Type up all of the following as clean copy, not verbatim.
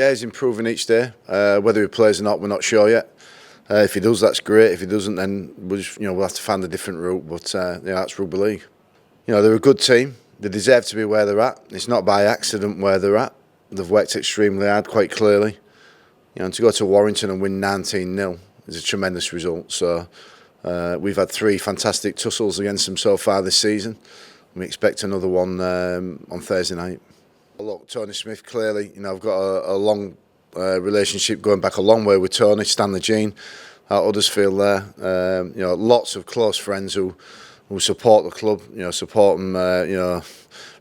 Yeah, he's improving each day. Whether he plays or not, we're not sure yet. If he does, that's great. If he doesn't, then we'll have to find a different route. But yeah, that's rugby league. They're a good team. They deserve to be where they're at. It's not by accident where they're at. They've worked extremely hard, quite clearly. And to go to Warrington and win 19-0 is a tremendous result. So we've had 3 fantastic tussles against them so far this season. We expect another one on Thursday night. Look, Tony Smith, clearly, I've got a long relationship going back a long way with Tony, Stanley Jean, at Huddersfield there. Lots of close friends who support the club, support them,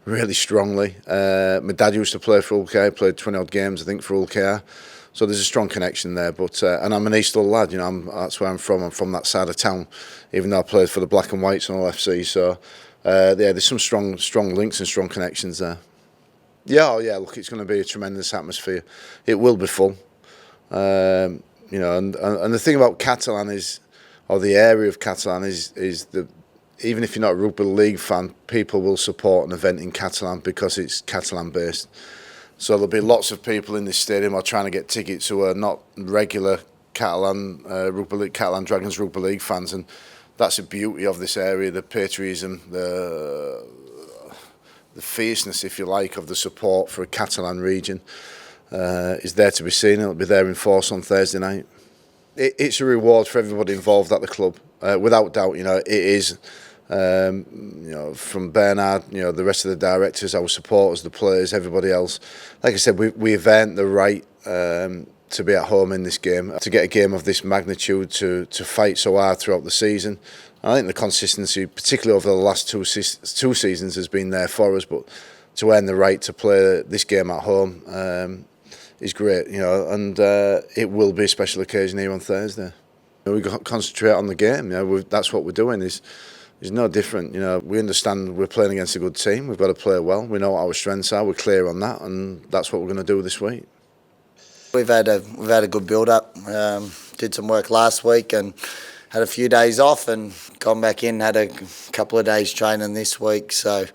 really strongly. My dad used to play for Hull KR, played 20 odd games, I think, for Hull KR. So there's a strong connection there. But and I'm an East Hull lad, that's where I'm from. I'm from that side of town, even though I played for the Black and Whites and Hull FC. So yeah, there's some strong links and strong connections there. Yeah, look, it's going to be a tremendous atmosphere. It will be full. And the thing about Catalan is, or the area of Catalan is that even if you're not a rugby league fan, people will support an event in Catalan because it's Catalan based. So there'll be lots of people in this stadium are trying to get tickets who are not regular Catalan Catalan Dragons rugby league fans, and that's the beauty of this area, the patriotism, the fierceness, if you like, of the support for a Catalan region is there to be seen. It'll be there in force on Thursday night. It's a reward for everybody involved at the club, without doubt. It is. From Bernard, the rest of the directors, our supporters, the players, everybody else. Like I said, we've earned the right to be at home in this game, to get a game of this magnitude, to fight so hard throughout the season. I think the consistency, particularly over the last two seasons, has been there for us. But to earn the right to play this game at home is great, and it will be a special occasion here on Thursday. We've got to concentrate on the game. That's what we're doing. Is no different. We understand we're playing against a good team. We've got to play well. We know what our strengths are. We're clear on that, and that's what we're going to do this week. We've had a good build-up. Did some work last week and had a few days off, and gone back in. Had a couple of days training this week. So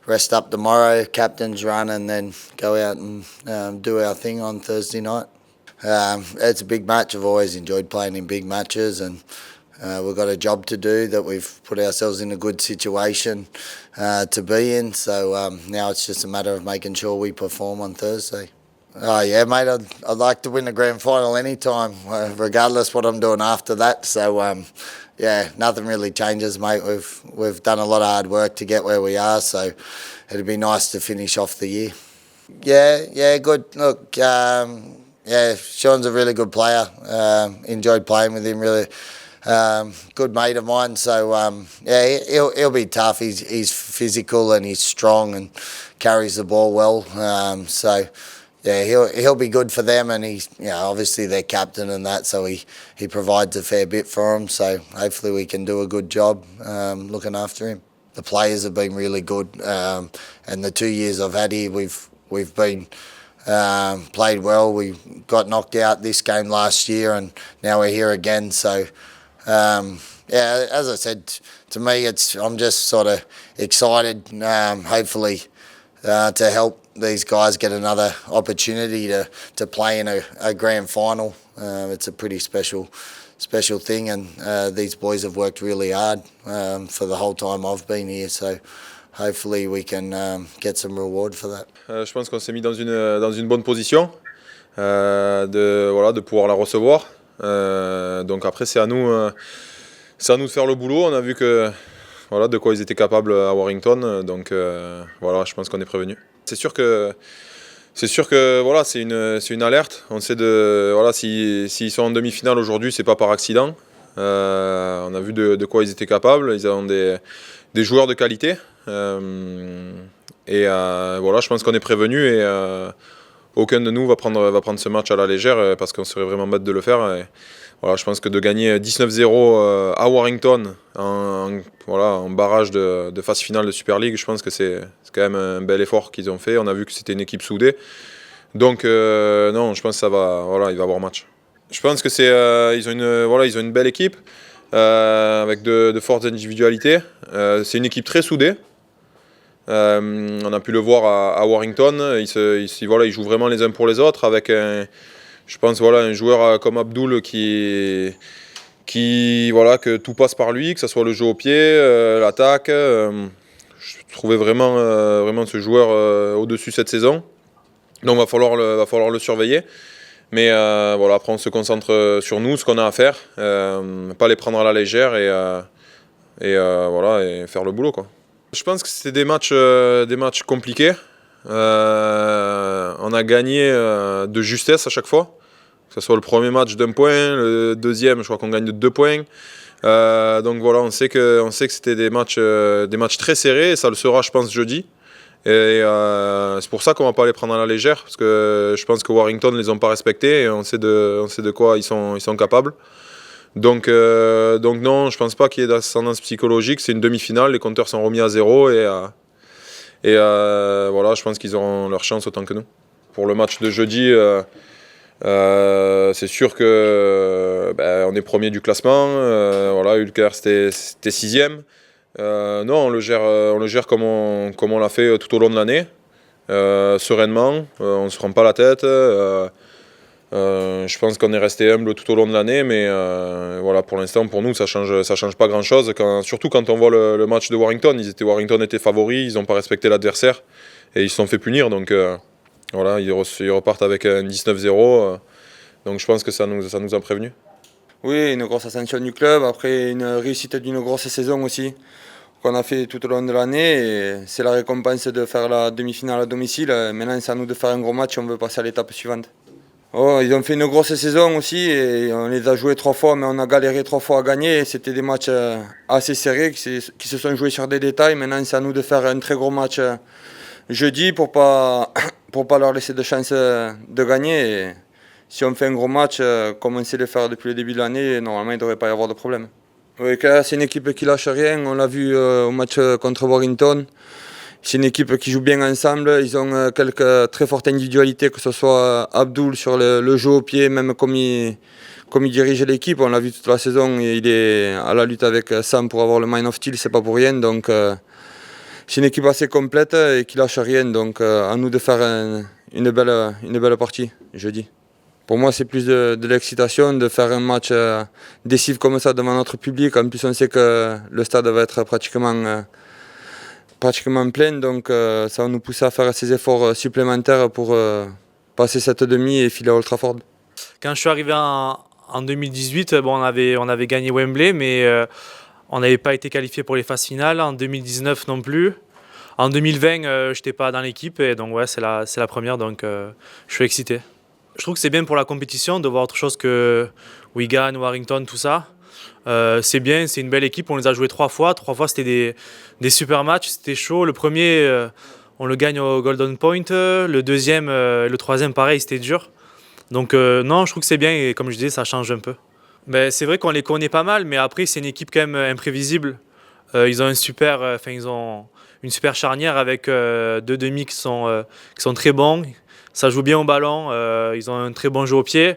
rest up tomorrow, captain's run, and then go out and do our thing on Thursday night. It's a big match. I've always enjoyed playing in big matches, and we've got a job to do that we've put ourselves in a good situation to be in. So now it's just a matter of making sure we perform on Thursday. Oh yeah, mate, I'd like to win the grand final anytime, regardless what I'm doing after that. So yeah, nothing really changes, mate. We've done a lot of hard work to get where we are, so it'd be nice to finish off the year. Yeah, good. Look, yeah, Sean's a really good player. Enjoyed playing with him, really. Good mate of mine, so yeah, he'll be tough. He's physical and he's strong and carries the ball well. So yeah, he'll be good for them, and he's obviously their captain and that, so he provides a fair bit for them. So hopefully we can do a good job looking after him. The players have been really good, and the 2 years I've had here, we've been played well. We got knocked out this game last year, and now we're here again. So yeah, as I said, to me, I'm just sort of excited, hopefully, to help these guys get another opportunity to play in a grand final. It's a pretty special thing, and these boys have worked really hard for the whole time I've been here. So hopefully we can get some reward for that. Je pense qu'on s'est mis dans une bonne position de pouvoir la recevoir. Donc après c'est à nous de faire le boulot. On a vu que de quoi ils étaient capables à Warrington. Donc voilà, je pense qu'on est prévenu. C'est sûr que c'est une alerte. On sait s'ils sont en demi-finale aujourd'hui, c'est pas par accident. On a vu de quoi ils étaient capables. Ils ont des joueurs de qualité. Et je pense qu'on est prévenu, et aucun de nous va prendre ce match à la légère, parce qu'on serait vraiment bête de le faire. Et voilà, je pense que de gagner 19-0 à Warrington en barrage de phase finale de Super League, je pense que c'est quand même un bel effort qu'ils ont fait. On a vu que c'était une équipe soudée. Donc non, je pense que il va y avoir match. Je pense que ils ont une belle équipe avec de fortes individualités. C'est une équipe très soudée. On a pu le voir à Warrington. Voilà, ils jouent vraiment les uns pour les autres avec je pense voilà, un joueur comme Abdul voilà, que tout passe par lui, que ce soit le jeu au pied, l'attaque. Je trouvais vraiment ce joueur au-dessus cette saison. Donc va falloir le surveiller. Mais voilà, après on se concentre sur nous, ce qu'on a à faire, pas les prendre à la légère voilà, et faire le boulot, quoi. Je pense que c'était des matchs compliqués. On a gagné de justesse à chaque fois. Que ce soit le premier match d'1 point, le deuxième, je crois qu'on gagne de 2 points. Donc voilà, on sait que c'était des matchs très serrés, et ça le sera, je pense, jeudi. Et c'est pour ça qu'on ne va pas les prendre à la légère, parce que je pense que Warrington ne les ont pas respectés, et on sait de quoi ils sont capables. Donc non, je ne pense pas qu'il y ait d'ascendance psychologique. C'est une demi-finale, les compteurs sont remis à 0, et voilà, je pense qu'ils auront leur chance autant que nous. Pour le match de jeudi, c'est sûr que on est premier du classement. Voilà, Ulker c'était 6e. Non, on le gère comme on l'a fait tout au long de l'année, sereinement. On ne se prend pas la tête. Je pense qu'on est resté humble tout au long de l'année, mais voilà, pour l'instant, pour nous, ça change pas grand-chose. Surtout quand on voit le match de Warrington, Warrington était favori, ils n'ont pas respecté l'adversaire et ils se sont fait punir. Donc voilà, ils repartent avec un 19-0. Donc je pense que ça nous a prévenus. Oui, une grosse ascension du club, après une réussite d'une grosse saison aussi qu'on a fait tout au long de l'année. Et c'est la récompense de faire la demi-finale à domicile. Maintenant, c'est à nous de faire un gros match, on veut passer à l'étape suivante. Oh, ils ont fait une grosse saison aussi et on les a joués 3 fois, mais on a galéré 3 fois à gagner. C'était des matchs assez serrés qui se sont joués sur des détails. Maintenant, c'est à nous de faire un très gros match jeudi pour pas leur laisser de chance de gagner. Et si on fait un gros match, comme on sait le faire depuis le début de l'année, normalement, il ne devrait pas y avoir de problème. Oui, c'est une équipe qui lâche rien. On l'a vu au match contre Warrington. C'est une équipe qui joue bien ensemble. Ils ont quelques très fortes individualités, que ce soit Abdul sur le jeu au pied, même comme il dirige l'équipe. On l'a vu toute la saison. Il est à la lutte avec Sam pour avoir le Man of Steel, c'est pas pour rien. Donc c'est une équipe assez complète et qui lâche rien. Donc à nous de faire une belle partie jeudi. Pour moi, c'est plus de l'excitation de faire un match décisif comme ça devant notre public. En plus, on sait que le stade va être pratiquement plein, donc ça va nous pousser à faire ces efforts supplémentaires pour passer cette demi et filer à Old Trafford. Quand je suis arrivé en 2018, bon, on avait gagné Wembley, mais on n'avait pas été qualifié pour les phases finales. En 2019 non plus. En 2020, je n'étais pas dans l'équipe, et donc ouais, c'est la première, donc je suis excité. Je trouve que c'est bien pour la compétition de voir autre chose que Wigan, Warrington, tout ça. C'est bien, c'est une belle équipe, on les a joués 3 fois. 3 fois, c'était des super matchs, c'était chaud. Le premier, on le gagne au Golden Point. Le deuxième, le troisième, pareil, c'était dur. Donc non, je trouve que c'est bien, et comme je disais, ça change un peu. Ben, c'est vrai qu'on les connaît pas mal, mais après, c'est une équipe quand même imprévisible. Ils ont une super charnière avec 2 demi qui sont très bons. Ça joue bien au ballon, ils ont un très bon jeu au pied.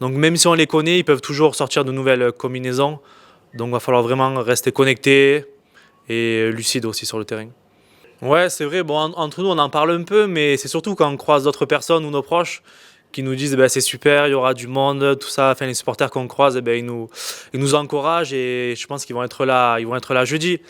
Donc même si on les connaît, ils peuvent toujours sortir de nouvelles combinaisons. Donc il va falloir vraiment rester connecté et lucide aussi sur le terrain. Ouais, c'est vrai, bon, entre nous on en parle un peu, mais c'est surtout quand on croise d'autres personnes ou nos proches qui nous disent c'est super, il y aura du monde, tout ça. Enfin, les supporters qu'on croise, ils nous encouragent, et je pense qu'ils vont être là jeudi.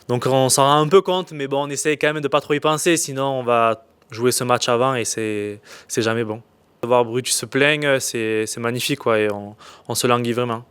Donc on s'en rend un peu compte, mais bon, on essaye quand même de ne pas trop y penser, sinon on va jouer ce match avant et c'est jamais bon. Voir Brutus se plaigne, c'est magnifique, quoi, et on se languit vraiment.